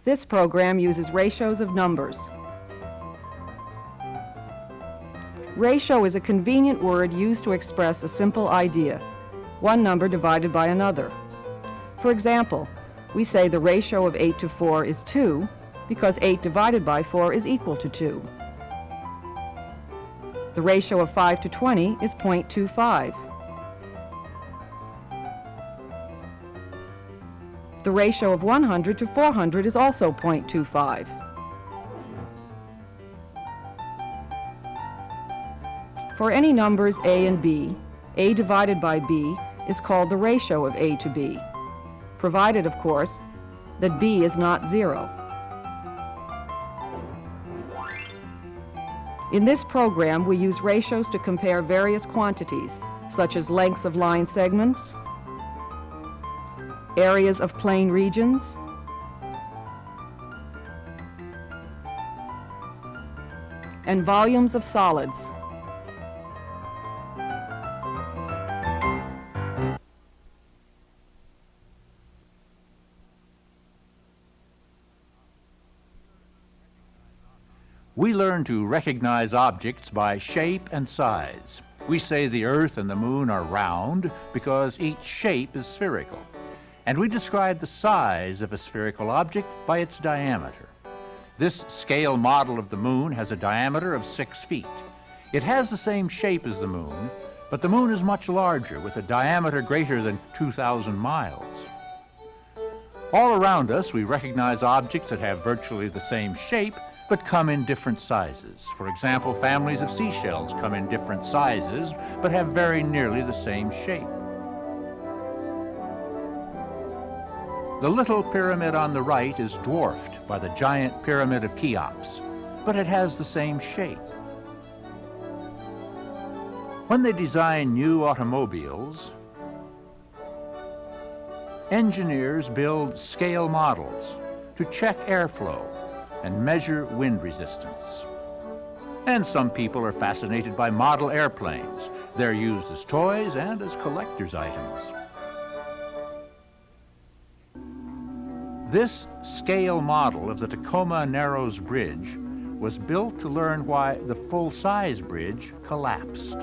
This program uses ratios of numbers. Ratio is a convenient word used to express a simple idea, one number divided by another. For example, we say the ratio of 8 to 4 is 2 because 8 divided by 4 is equal to 2. The ratio of 5 to 20 is 0.25. The ratio of 100 to 400 is also 0.25. For any numbers a and b, a divided by b is called the ratio of a to b, provided, of course, that b is not 0. In this program, we use ratios to compare various quantities, such as lengths of line segments, areas of plane regions, and volumes of solids. We learn to recognize objects by shape and size. We say the Earth and the Moon are round because each shape is spherical. And we describe the size of a spherical object by its diameter. This scale model of the Moon has a diameter of 6 feet. It has the same shape as the Moon, but the Moon is much larger, with a diameter greater than 2,000 miles. All around us, we recognize objects that have virtually the same shape, but come in different sizes. For example, families of seashells come in different sizes, but have very nearly the same shape. The little pyramid on the right is dwarfed by the giant pyramid of Cheops, but it has the same shape. When they design new automobiles, engineers build scale models to check airflow and measure wind resistance. And some people are fascinated by model airplanes. They're used as toys and as collector's items. This scale model of the Tacoma Narrows Bridge was built to learn why the full-size bridge collapsed.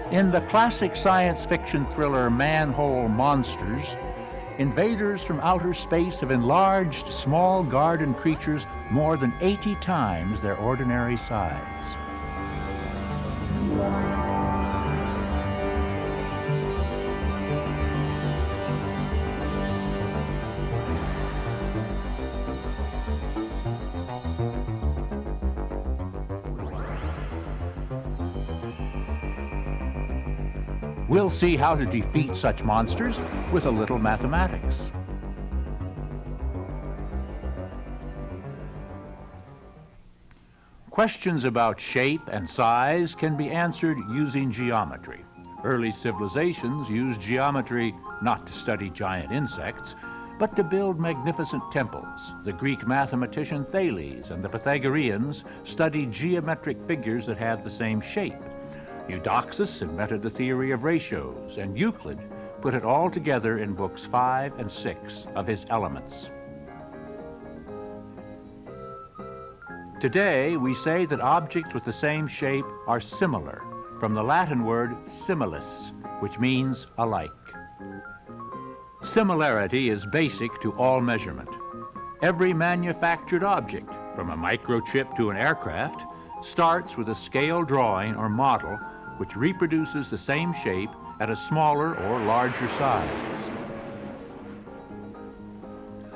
In the classic science fiction thriller Manhole Monsters, invaders from outer space have enlarged small garden creatures more than 80 times their ordinary size. We'll see how to defeat such monsters with a little mathematics. Questions about shape and size can be answered using geometry. Early civilizations used geometry not to study giant insects, but to build magnificent temples. The Greek mathematician Thales and the Pythagoreans studied geometric figures that had the same shape. Eudoxus invented the theory of ratios, and Euclid put it all together in books 5 and 6 of his Elements. Today, we say that objects with the same shape are similar, from the Latin word similis, which means alike. Similarity is basic to all measurement. Every manufactured object, from a microchip to an aircraft, starts with a scale drawing or model which reproduces the same shape at a smaller or larger size.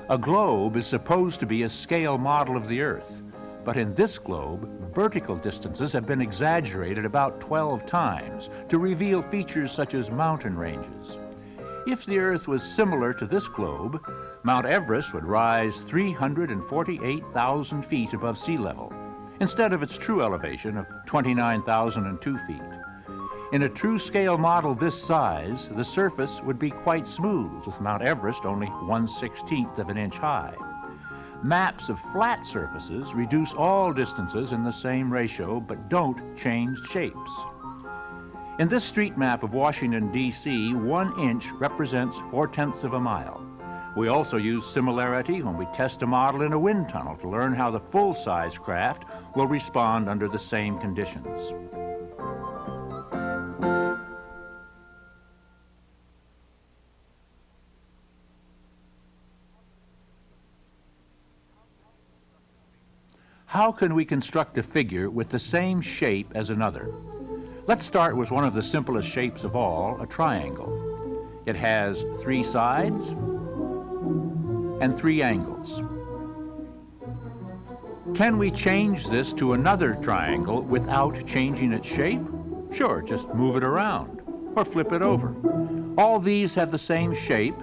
A globe is supposed to be a scale model of the Earth, but in this globe, vertical distances have been exaggerated about 12 times to reveal features such as mountain ranges. If the Earth was similar to this globe, Mount Everest would rise 348,000 feet above sea level, instead of its true elevation of 29,002 feet. In a true scale model this size, the surface would be quite smooth, with Mount Everest only 1/16 of an inch high. Maps of flat surfaces reduce all distances in the same ratio, but don't change shapes. In this street map of Washington, D.C., 1 inch represents 4/10 of a mile. We also use Similarity when we test a model in a wind tunnel to learn how the full-size craft will respond under the same conditions. How can we construct a figure with the same shape as another? Let's start with one of the simplest shapes of all, a triangle. It has 3 sides and 3 angles. Can we change this to another triangle without changing its shape? Sure, just move it around or flip it over. All these have the same shape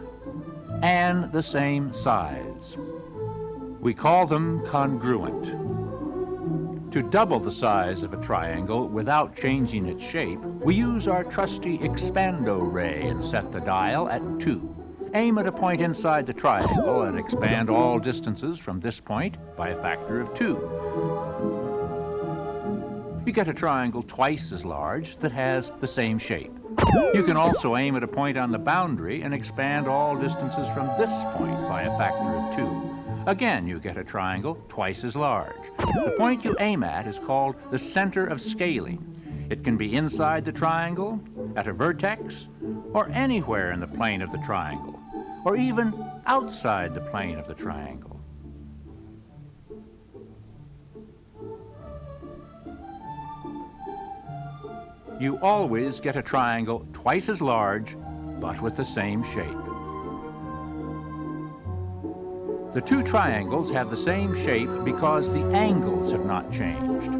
and the same size. We call them congruent. To double the size of a triangle without changing its shape, we use our trusty expando ray and set the dial at 2. Aim at a point inside the triangle and expand all distances from this point by a factor of 2. You get a triangle twice as large that has the same shape. You can also aim at a point on the boundary and expand all distances from this point by a factor of 2. Again, you get a triangle twice as large. The point you aim at is called the center of scaling. It can be inside the triangle, at a vertex, or anywhere in the plane of the triangle, or even outside the plane of the triangle. You always get a triangle twice as large, but with the same shape. The 2 triangles have the same shape because the angles have not changed.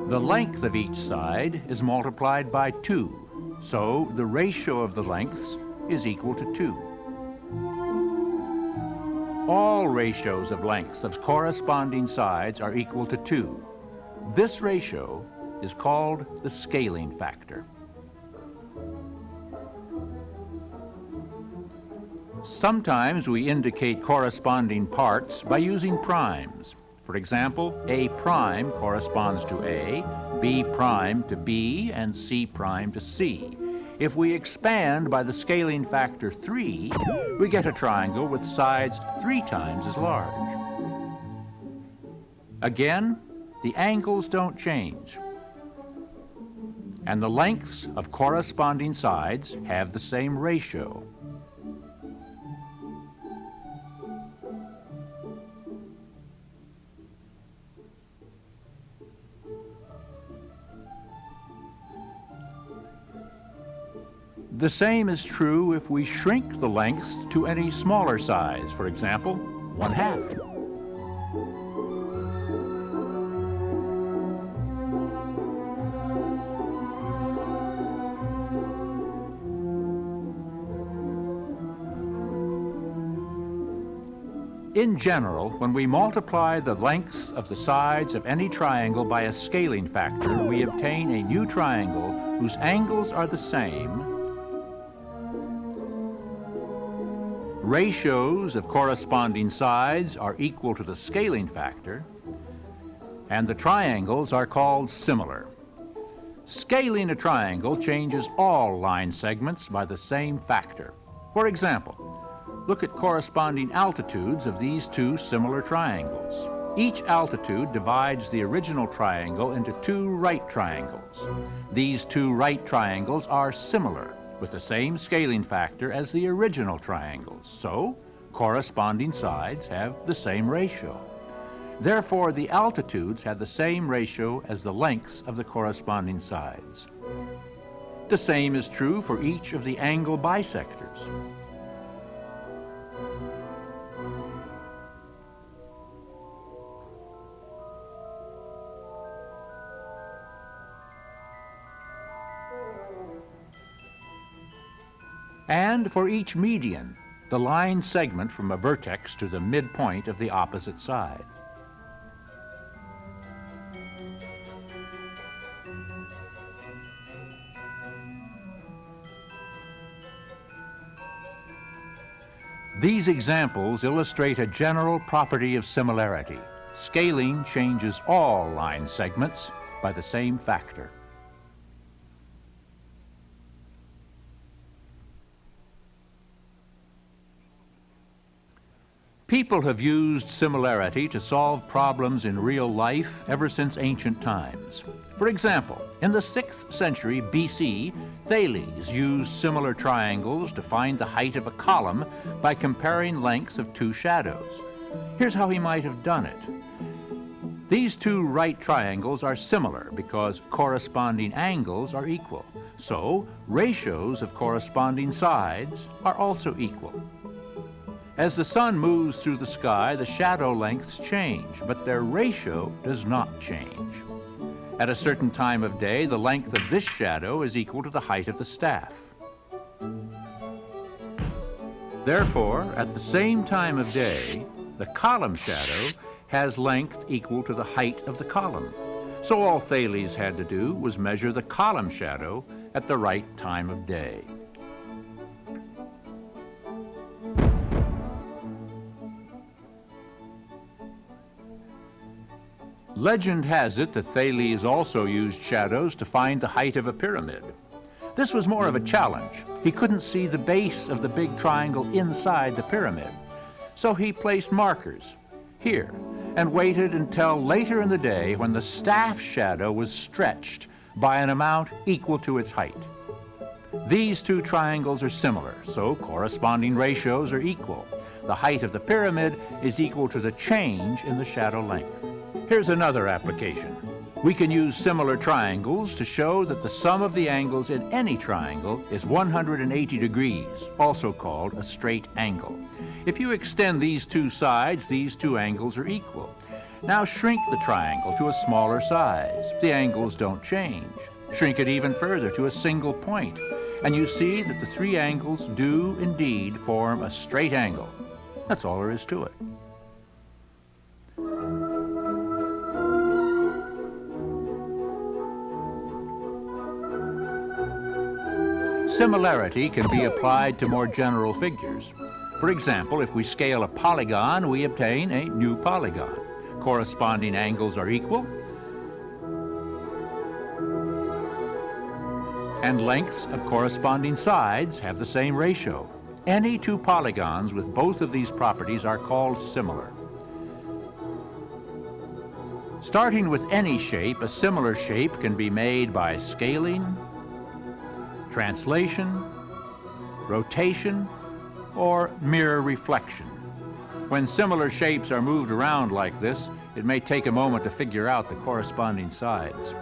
The length of each side is multiplied by 2, so the ratio of the lengths is equal to 2. All ratios of lengths of corresponding sides are equal to 2. This ratio is called the scaling factor. Sometimes we indicate corresponding parts by using primes. For example, A prime corresponds to A, B prime to B, and C prime to C. If we expand by the scaling factor 3, we get a triangle with sides 3 times as large. Again, the angles don't change, and the lengths of corresponding sides have the same ratio. The same is true if we shrink the lengths to any smaller size, for example, 1/2. In general, when we multiply the lengths of the sides of any triangle by a scaling factor, we obtain a new triangle whose angles are the same. Ratios of corresponding sides are equal to the scaling factor, and the triangles are called similar. Scaling a triangle changes all line segments by the same factor. For example, look at corresponding altitudes of these 2 similar triangles. Each altitude divides the original triangle into 2 right triangles. These 2 right triangles are similar, with the same scaling factor as the original triangles, so corresponding sides have the same ratio. Therefore, the altitudes have the same ratio as the lengths of the corresponding sides. The same is true for each of the angle bisectors. And for each median, the line segment from a vertex to the midpoint of the opposite side. These examples illustrate a general property of similarity. Scaling changes all line segments by the same factor. People have used similarity to solve problems in real life ever since ancient times. For example, in the 6th century BC, Thales used similar triangles to find the height of a column by comparing lengths of two shadows. Here's how he might have done it. These two right triangles are similar because corresponding angles are equal. So, ratios of corresponding sides are also equal. As the sun moves through the sky, the shadow lengths change, but their ratio does not change. At a certain time of day, the length of this shadow is equal to the height of the staff. Therefore, at the same time of day, the column shadow has length equal to the height of the column. So all Thales had to do was measure the column shadow at the right time of day. Legend has it that Thales also used shadows to find the height of a pyramid. This was more of a challenge. He couldn't see the base of the big triangle inside the pyramid. So he placed markers here and waited until later in the day when the staff shadow was stretched by an amount equal to its height. These two triangles are similar, so corresponding ratios are equal. The height of the pyramid is equal to the change in the shadow length. Here's another application. We can use similar triangles to show that the sum of the angles in any triangle is 180 degrees, also called a straight angle. If you extend these two sides, these two angles are equal. Now shrink the triangle to a smaller size. The angles don't change. Shrink it even further to a single point, and you see that the three angles do indeed form a straight angle. That's all there is to it. Similarity can be applied to more general figures. For example, if we scale a polygon, we obtain a new polygon. Corresponding angles are equal, and lengths of corresponding sides have the same ratio. Any two polygons with both of these properties are called similar. Starting with any shape, a similar shape can be made by scaling, translation, rotation, or mirror reflection. When similar shapes are moved around like this, it may take a moment to figure out the corresponding sides.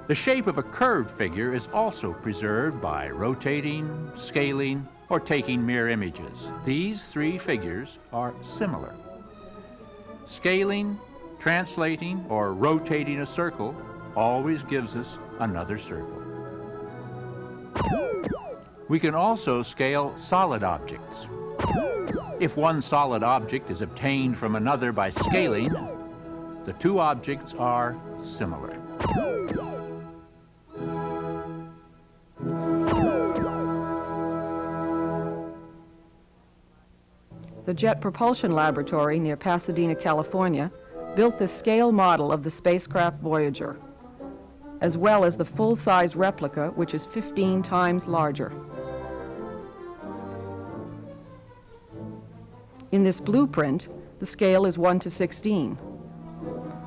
The shape of a curved figure is also preserved by rotating, scaling, or taking mirror images. These three figures are similar. Scaling, translating, or rotating a circle always gives us another circle. We can also scale solid objects. If one solid object is obtained from another by scaling, the two objects are similar. The Jet Propulsion Laboratory near Pasadena, California, built this scale model of the spacecraft Voyager, as well as the full-size replica, which is 15 times larger. In this blueprint, the scale is 1:16.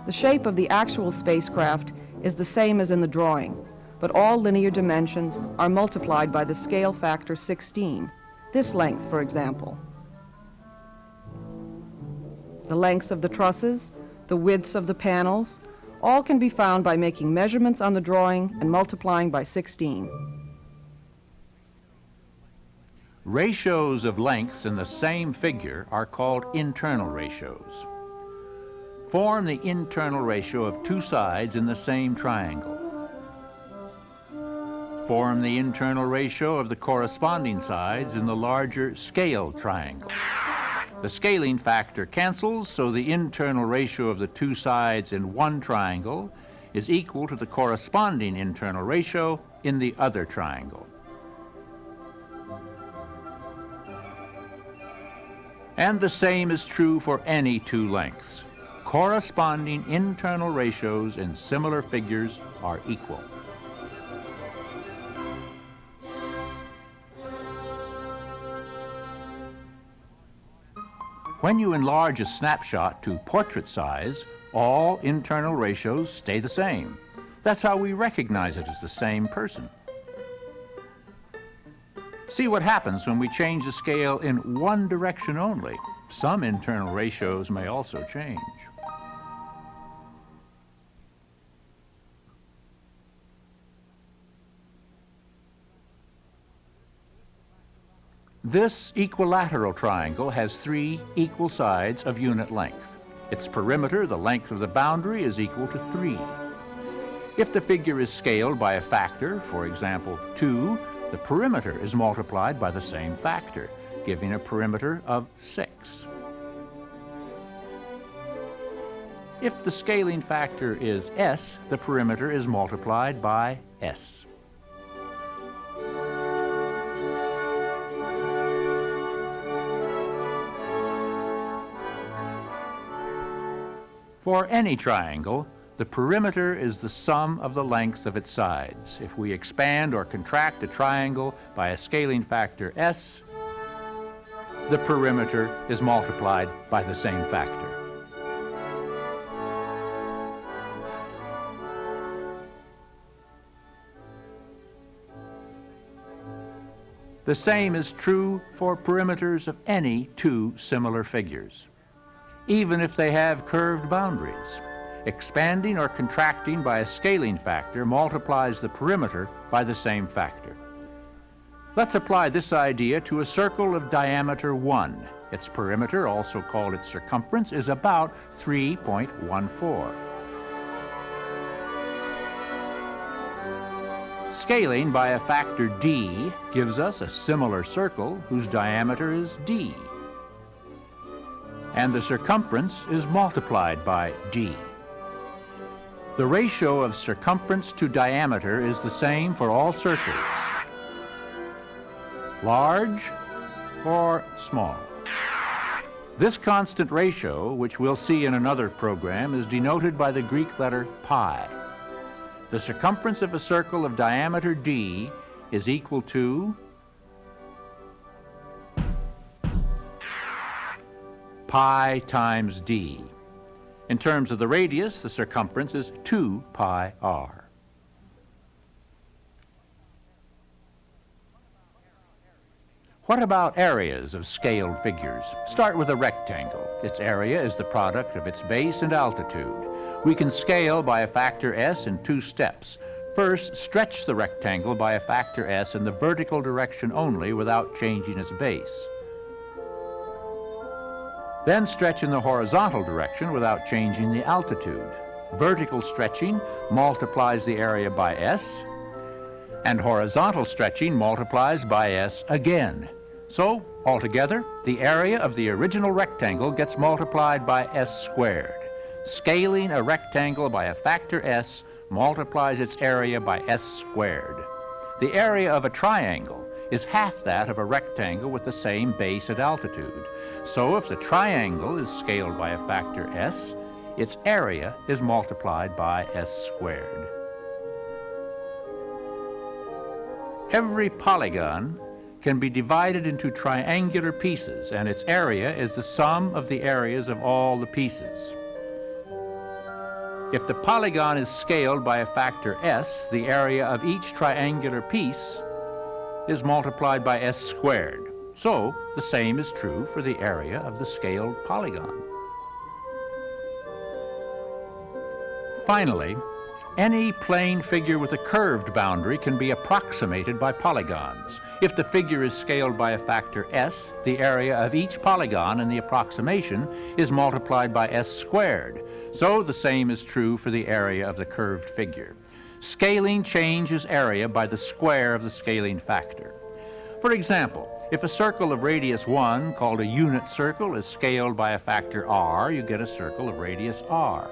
The shape of the actual spacecraft is the same as in the drawing, but all linear dimensions are multiplied by the scale factor 16, this length, for example. The lengths of the trusses, the widths of the panels, all can be found by making measurements on the drawing and multiplying by 16. Ratios of lengths in the same figure are called internal ratios. Form the internal ratio of two sides in the same triangle. form the internal ratio of the corresponding sides in the larger scale triangle. The scaling factor cancels, so the internal ratio of the two sides in one triangle is equal to the corresponding internal ratio in the other triangle. And the same is true for any two lengths. Corresponding internal ratios in similar figures are equal. When you enlarge a snapshot to portrait size, all internal ratios stay the same. That's how we recognize it as the same person. See what happens when we change the scale in one direction only. Some internal ratios may also change. This equilateral triangle has three equal sides of unit length. Its perimeter, the length of the boundary, is equal to 3. If the figure is scaled by a factor, for example 2, the perimeter is multiplied by the same factor, giving a perimeter of 6. If the scaling factor is s, the perimeter is multiplied by s. For any triangle, the perimeter is the sum of the lengths of its sides. If we expand or contract a triangle by a scaling factor s, the perimeter is multiplied by the same factor. The same is true for perimeters of any two similar figures, even if they have curved boundaries. Expanding or contracting by a scaling factor multiplies the perimeter by the same factor. Let's apply this idea to a circle of diameter 1. Its perimeter, also called its circumference, is about 3.14. Scaling by a factor d gives us a similar circle whose diameter is d, and the circumference is multiplied by d. The ratio of circumference to diameter is the same for all circles, large or small. This constant ratio, which we'll see in another program, is denoted by the Greek letter pi. The circumference of a circle of diameter d is equal to pi times d. In terms of the radius, the circumference is 2 pi r. What about areas of scaled figures? Start with a rectangle. Its area is the product of its base and altitude. We can scale by a factor s in 2 steps. First, stretch the rectangle by a factor s in the vertical direction only without changing its base. Then stretch in the horizontal direction without changing the altitude. Vertical stretching multiplies the area by s, and horizontal stretching multiplies by s again. So, altogether, the area of the original rectangle gets multiplied by s squared. Scaling a rectangle by a factor s multiplies its area by s squared. The area of a triangle is half that of a rectangle with the same base and altitude. So if the triangle is scaled by a factor s, its area is multiplied by s squared. Every polygon can be divided into triangular pieces, and its area is the sum of the areas of all the pieces. If the polygon is scaled by a factor s, the area of each triangular piece is multiplied by s squared. So, the same is true for the area of the scaled polygon. Finally, any plane figure with a curved boundary can be approximated by polygons. If the figure is scaled by a factor s, the area of each polygon in the approximation is multiplied by s squared. So the same is true for the area of the curved figure. Scaling changes area by the square of the scaling factor. For example, if a circle of radius 1, called a unit circle, is scaled by a factor r, you get a circle of radius r.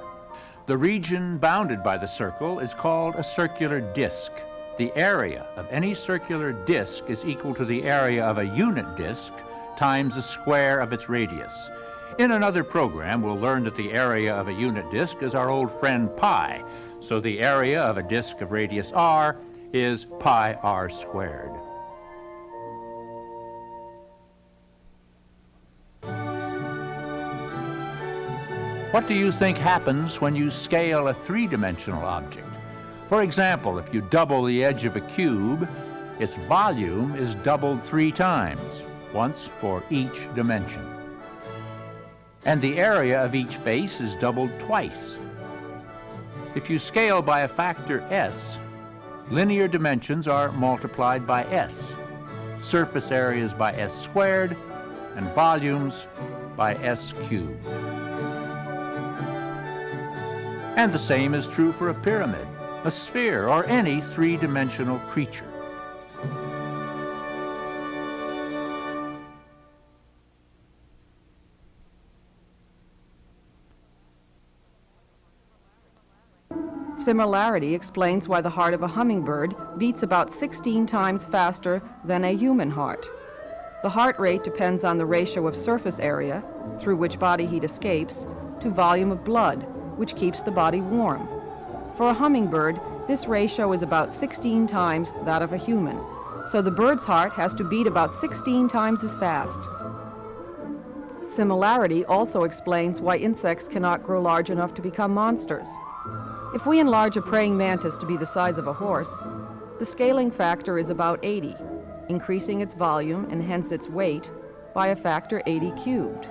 The region bounded by the circle is called a circular disk. The area of any circular disk is equal to the area of a unit disk times the square of its radius. In another program, we'll learn that the area of a unit disk is our old friend pi, so the area of a disk of radius r is pi r squared. What do you think happens when you scale a three-dimensional object? For example, if you double the edge of a cube, its volume is doubled 3 times, once for each dimension. And the area of each face is doubled twice. If you scale by a factor s, linear dimensions are multiplied by s, surface areas by s squared, and volumes by s cubed. And the same is true for a pyramid, a sphere, or any three-dimensional creature. Similarity explains why the heart of a hummingbird beats about 16 times faster than a human heart. The heart rate depends on the ratio of surface area, through which body heat escapes, to volume of blood, which keeps the body warm. For a hummingbird, this ratio is about 16 times that of a human, so the bird's heart has to beat about 16 times as fast. Similarity also explains why insects cannot grow large enough to become monsters. If we enlarge a praying mantis to be the size of a horse, the scaling factor is about 80, increasing its volume and hence its weight by a factor 80 cubed.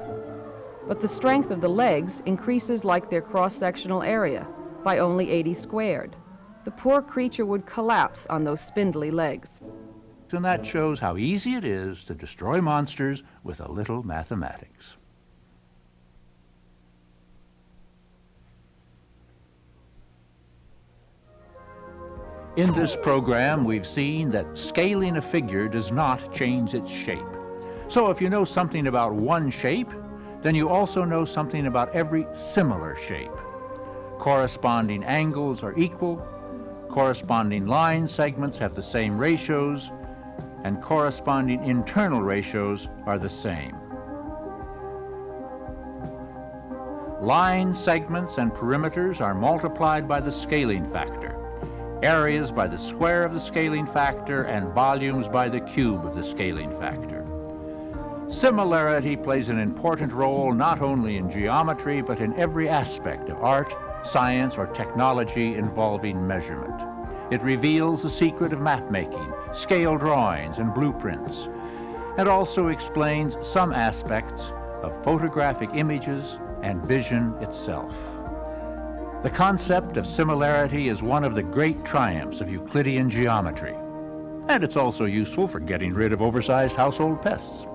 But the strength of the legs increases like their cross-sectional area by only 80 squared. The poor creature would collapse on those spindly legs. And that shows how easy it is to destroy monsters with a little mathematics. In this program, we've seen that scaling a figure does not change its shape. So if you know something about one shape, then you also know something about every similar shape. Corresponding angles are equal, corresponding line segments have the same ratios, and corresponding internal ratios are the same. Line segments and perimeters are multiplied by the scaling factor, areas by the square of the scaling factor, and volumes by the cube of the scaling factor. Similarity plays an important role not only in geometry, but in every aspect of art, science, or technology involving measurement. It reveals the secret of map-making, scale drawings, and blueprints, and also explains some aspects of photographic images and vision itself. The concept of similarity is one of the great triumphs of Euclidean geometry, and it's also useful for getting rid of oversized household pests.